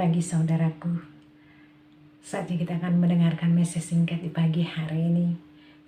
Pagi saudaraku, saatnya kita akan mendengarkan message singkat di pagi hari ini.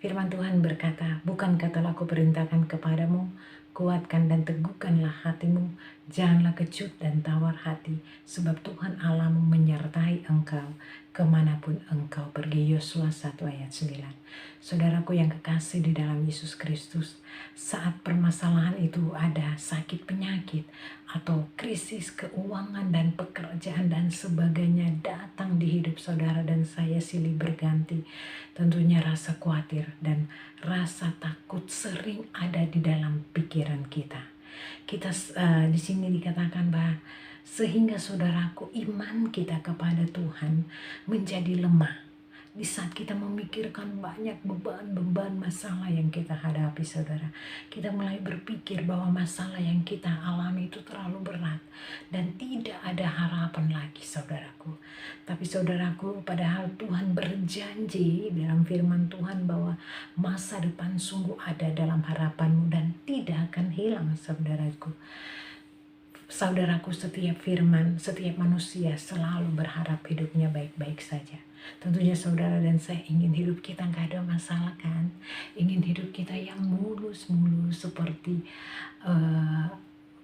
Firman Tuhan berkata, bukankah telah kuperintahkan kepadamu, kuatkan dan teguhkanlah hatimu, janganlah kecut dan tawar hati, sebab Tuhan Allahmu menyertai engkau kemanapun engkau pergi. Yosua 1 ayat 9. Saudaraku yang kekasih di dalam Yesus Kristus, saat permasalahan itu ada sakit penyakit atau krisis keuangan dan pekerjaan dan sebagainya datang di hidup saudara dan saya silih berganti, tentunya rasa khawatir dan rasa takut sering ada di dalam pikiran kita. Di sini dikatakan bahwa sehingga saudaraku iman kita kepada Tuhan menjadi lemah. Di saat kita memikirkan banyak beban-beban masalah yang kita hadapi saudara, kita mulai berpikir bahwa masalah yang kita alami itu terlalu berat dan tidak ada harapan lagi saudaraku. Tapi saudaraku, padahal Tuhan berjanji dalam firman Tuhan bahwa masa depan sungguh ada dalam harapanmu dan tidak akan hilang saudaraku. Saudaraku, setiap manusia selalu berharap hidupnya baik-baik saja. Tentunya saudara dan saya ingin hidup kita gak ada masalah kan. Ingin hidup kita yang mulus-mulus seperti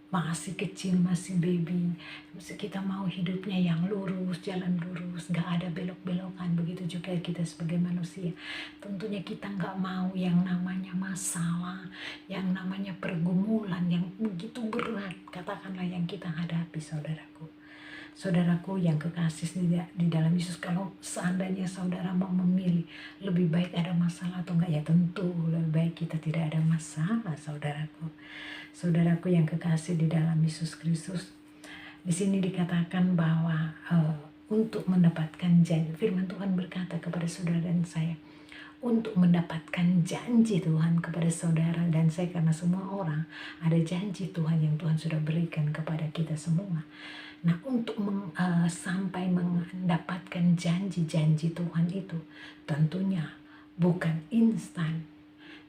masih kecil, masih baby. Kita mau hidupnya yang lurus, jalan lurus, gak ada belok-belokan. Begitu juga kita sebagai manusia. Tentunya kita gak mau yang namanya masalah, yang namanya pergumulan yang begitu berat, katakanlah yang kita hadapi saudaraku. Saudaraku yang kekasih di dalam Yesus, kalau seandainya saudara mau memilih lebih baik ada masalah atau enggak, ya tentu lebih baik kita tidak ada masalah saudaraku. Saudaraku yang kekasih di dalam Yesus Kristus, di sini dikatakan bahwa untuk mendapatkan janji, firman Tuhan berkata kepada saudara dan saya, untuk mendapatkan janji Tuhan kepada saudara dan saya, karena semua orang ada janji Tuhan yang Tuhan sudah berikan kepada kita semua. Nah, untuk sampai mendapatkan janji-janji Tuhan itu tentunya bukan instan.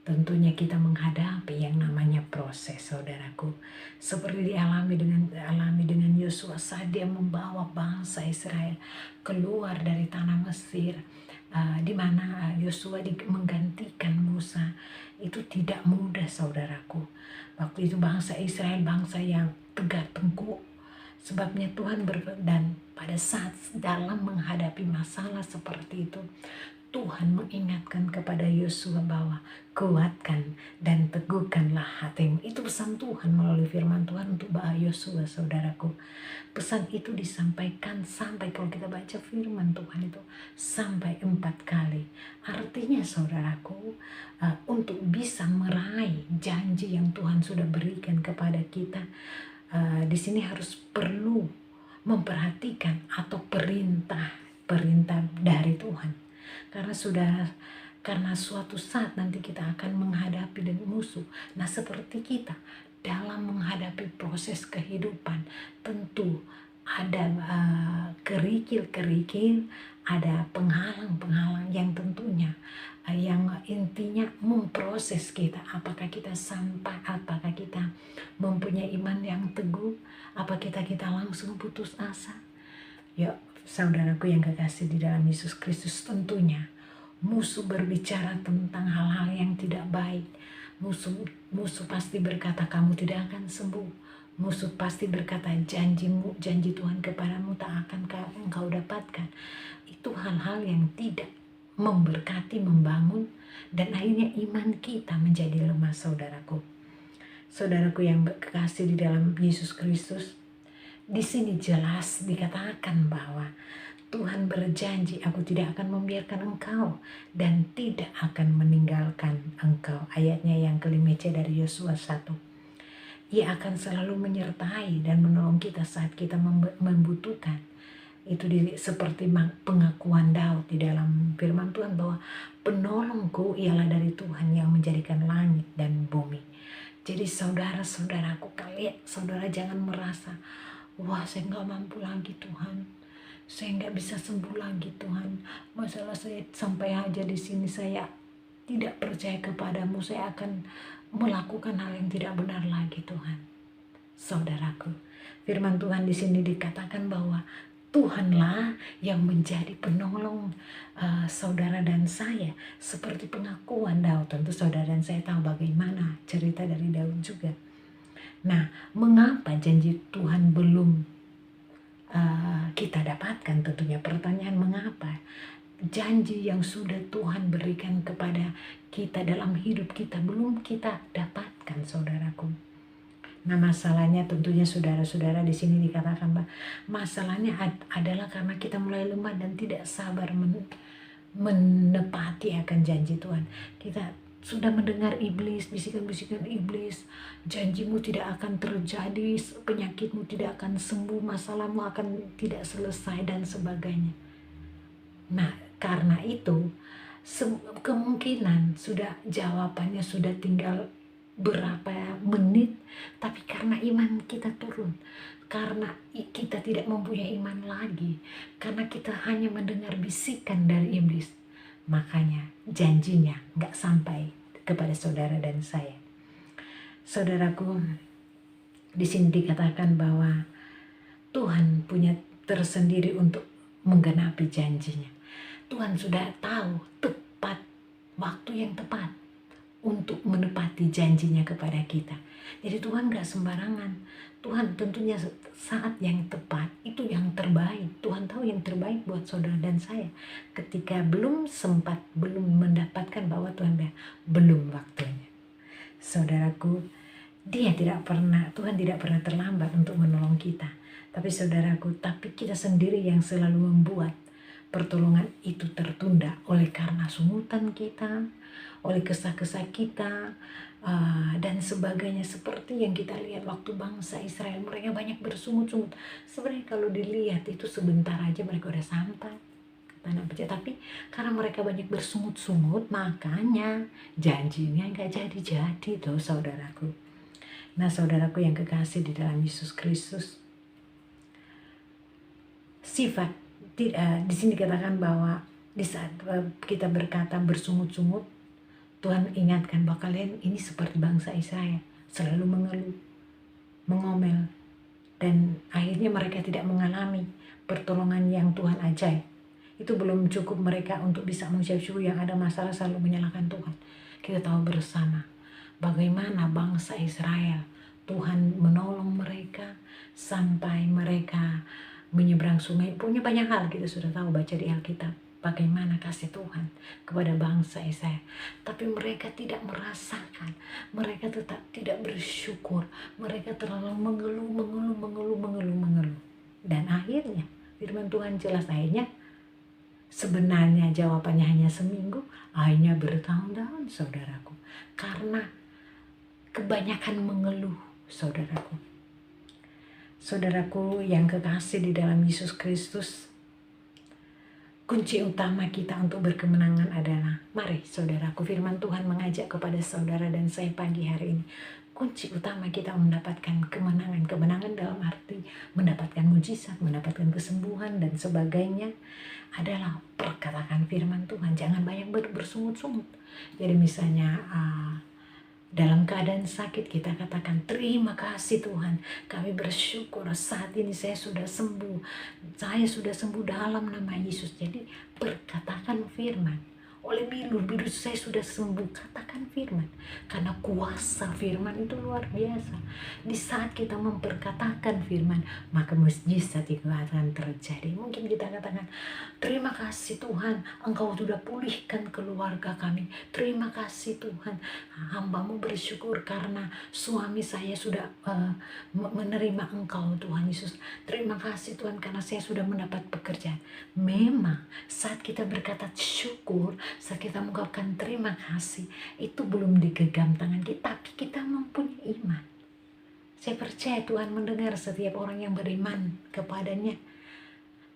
Tentunya kita menghadapi yang namanya proses saudaraku. Seperti dialami dengan Yosua saat dia membawa bangsa Israel keluar dari tanah Mesir, di mana Yosua menggantikan Musa. Itu tidak mudah saudaraku. Waktu itu bangsa Israel bangsa yang tegak tengkuk. Sebabnya Tuhan dan pada saat dalam menghadapi masalah seperti itu, Tuhan mengingatkan kepada Yosua bahwa kuatkan dan teguhkanlah hatimu. Itu pesan Tuhan melalui firman Tuhan untuk Yosua saudaraku. Pesan itu disampaikan sampai, kalau kita baca firman Tuhan itu sampai 4 kali. Artinya saudaraku, untuk bisa meraih janji yang Tuhan sudah berikan kepada kita, di sini harus perlu memperhatikan atau perintah dari Tuhan. Karena suatu saat nanti kita akan menghadapi dengan musuh. Nah, seperti kita dalam menghadapi proses kehidupan, tentu ada kerikil-kerikil, ada penghalang-penghalang yang tentunya yang intinya memproses kita. Apakah kita mempunyai iman yang teguh, apakah kita langsung putus asa. Yuk saudaraku yang kekasih di dalam Yesus Kristus, tentunya musuh berbicara tentang hal-hal yang tidak baik. Musuh pasti berkata kamu tidak akan sembuh. Musuh pasti berkata janji Tuhan kepadamu tak akan engkau dapatkan. Itu hal-hal yang tidak memberkati, membangun, dan akhirnya iman kita menjadi lemah saudaraku. Saudaraku yang kekasih di dalam Yesus Kristus, di sini jelas dikatakan bahwa Tuhan berjanji, aku tidak akan membiarkan engkau dan tidak akan meninggalkan engkau. Ayatnya yang kelima C dari Yosua 1. Ia akan selalu menyertai dan menolong kita saat kita membutuhkan. Itu seperti pengakuan Daud di dalam firman Tuhan bahwa penolongku ialah dari Tuhan yang menjadikan langit dan bumi. Jadi saudara-saudaraku, saudara jangan merasa, wah saya gak mampu lagi Tuhan, saya gak bisa sembuh lagi Tuhan, masalah saya sampai aja di sini, saya tidak percaya kepadamu, saya akan melakukan hal yang tidak benar lagi Tuhan. Saudaraku, firman Tuhan di sini dikatakan bahwa Tuhanlah yang menjadi penolong saudara dan saya. Seperti pengakuan Daud, tentu saudara dan saya tahu bagaimana cerita dari Daud juga. Nah, mengapa janji Tuhan belum kita dapatkan? Tentunya pertanyaan mengapa. Janji yang sudah Tuhan berikan kepada kita dalam hidup kita belum kita dapatkan, saudaraku. Nah, masalahnya tentunya saudara-saudara di sini dikatakan bahwa masalahnya adalah karena kita mulai lemah dan tidak sabar menepati akan janji Tuhan. Kita sudah mendengar iblis, bisikan-bisikan iblis, janjimu tidak akan terjadi, penyakitmu tidak akan sembuh, masalahmu akan tidak selesai dan sebagainya. Nah, karena itu kemungkinan sudah jawabannya sudah tinggal berapa menit, tapi karena iman kita turun, karena kita tidak mempunyai iman lagi, karena kita hanya mendengar bisikan dari iblis, makanya janjinya gak sampai kepada saudara dan saya. Saudaraku, di sini dikatakan bahwa Tuhan punya tersendiri untuk menggenapi janjinya. Tuhan sudah tahu tepat waktu yang tepat untuk menepati janjinya kepada kita. Jadi Tuhan gak sembarangan. Tuhan tentunya saat yang tepat itu yang terbaik. Tuhan tahu yang terbaik buat saudara dan saya. Ketika belum sempat, belum mendapatkan, bahwa Tuhan bilang belum waktunya. Saudaraku, Tuhan tidak pernah terlambat untuk menolong kita. Tapi saudaraku, tapi kita sendiri yang selalu membuat pertolongan itu tertunda oleh karena sungutan kita, oleh kesah-kesah kita, dan sebagainya. Seperti yang kita lihat waktu bangsa Israel, mereka banyak bersungut-sungut. Sebenarnya kalau dilihat itu sebentar aja mereka udah sampai ke tanah berjaya. Tapi karena mereka banyak bersungut-sungut, makanya janjinya gak jadi-jadi tuh, saudaraku. Nah, saudaraku yang kekasih di dalam Yesus Kristus, sifat di sini dikatakan bahwa di saat kita berkata bersungut-sungut, Tuhan ingatkan bahwa kalian ini seperti bangsa Israel, selalu mengeluh, mengomel, dan akhirnya mereka tidak mengalami pertolongan yang Tuhan ajaib. Itu belum cukup mereka untuk bisa mengucap syukur, yang ada masalah selalu menyalahkan Tuhan. Kita tahu bersama bagaimana bangsa Israel, Tuhan menolong mereka sampai mereka menyeberang sungai. Punya banyak hal kita sudah tahu, baca di Alkitab bagaimana kasih Tuhan kepada bangsa Israel. Tapi mereka tidak merasakan, mereka tetap tidak bersyukur, mereka terlalu mengeluh. Dan akhirnya firman Tuhan jelas, akhirnya sebenarnya jawabannya hanya seminggu, akhirnya bertahun-tahun, saudaraku, karena kebanyakan mengeluh, saudaraku. Saudaraku yang kekasih di dalam Yesus Kristus, kunci utama kita untuk berkemenangan adalah, mari saudaraku, firman Tuhan mengajak kepada saudara dan saya pagi hari ini. Kunci utama kita mendapatkan kemenangan dalam arti mendapatkan mujizat, mendapatkan kesembuhan dan sebagainya, adalah perkataan firman Tuhan. Jangan banyak bersungut-sungut. Jadi misalnya dalam keadaan sakit kita katakan, terima kasih Tuhan, kami bersyukur saat ini saya sudah sembuh dalam nama Yesus. Jadi perkatakan firman. Oleh virus saya sudah sembuh, katakan firman, karena kuasa firman itu luar biasa. Di saat kita memperkatakan firman, maka mujizat itu akan terjadi. Mungkin kita katakan, terima kasih Tuhan, Engkau sudah pulihkan keluarga kami. Terima kasih Tuhan, hamba-Mu bersyukur karena suami saya sudah menerima Engkau Tuhan Yesus. Terima kasih Tuhan karena saya sudah mendapat pekerjaan. Memang saat kita berkata syukur, saat kita mengungkapkan terima kasih, itu belum digenggam tangan kita, tapi kita mempunyai iman. Saya percaya Tuhan mendengar setiap orang yang beriman kepadanya.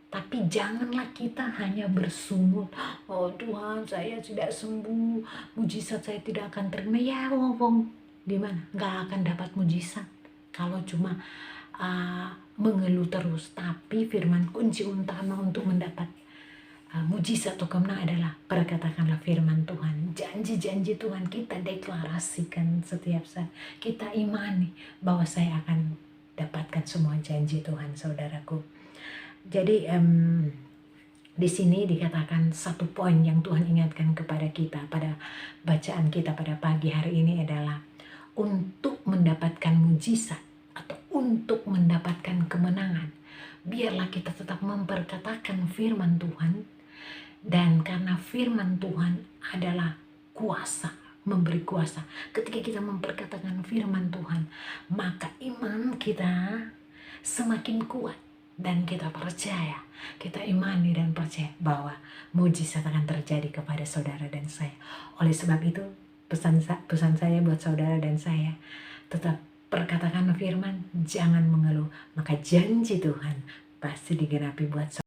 Tapi janganlah kita hanya bersungut, oh Tuhan saya tidak sembuh, mujizat saya tidak akan terima. Ya ngomong gimana? Gak akan dapat mujizat kalau cuma mengeluh terus. Tapi firman, kunci utama untuk mendapat mujizat atau kemenangan adalah perkatakanlah firman Tuhan. Janji-janji Tuhan kita deklarasikan setiap saat. Kita imani bahwa saya akan dapatkan semua janji Tuhan, saudaraku. Jadi di sini dikatakan satu poin yang Tuhan ingatkan kepada kita pada bacaan kita pada pagi hari ini adalah untuk mendapatkan mujizat atau untuk mendapatkan kemenangan, biarlah kita tetap memperkatakan firman Tuhan. Dan karena firman Tuhan adalah kuasa, memberi kuasa. Ketika kita memperkatakan firman Tuhan, maka iman kita semakin kuat. Dan kita percaya, kita imani dan percaya bahwa mujizat akan terjadi kepada saudara dan saya. Oleh sebab itu, pesan saya buat saudara dan saya, tetap perkatakan firman, jangan mengeluh. Maka janji Tuhan pasti digenapi buat saudara.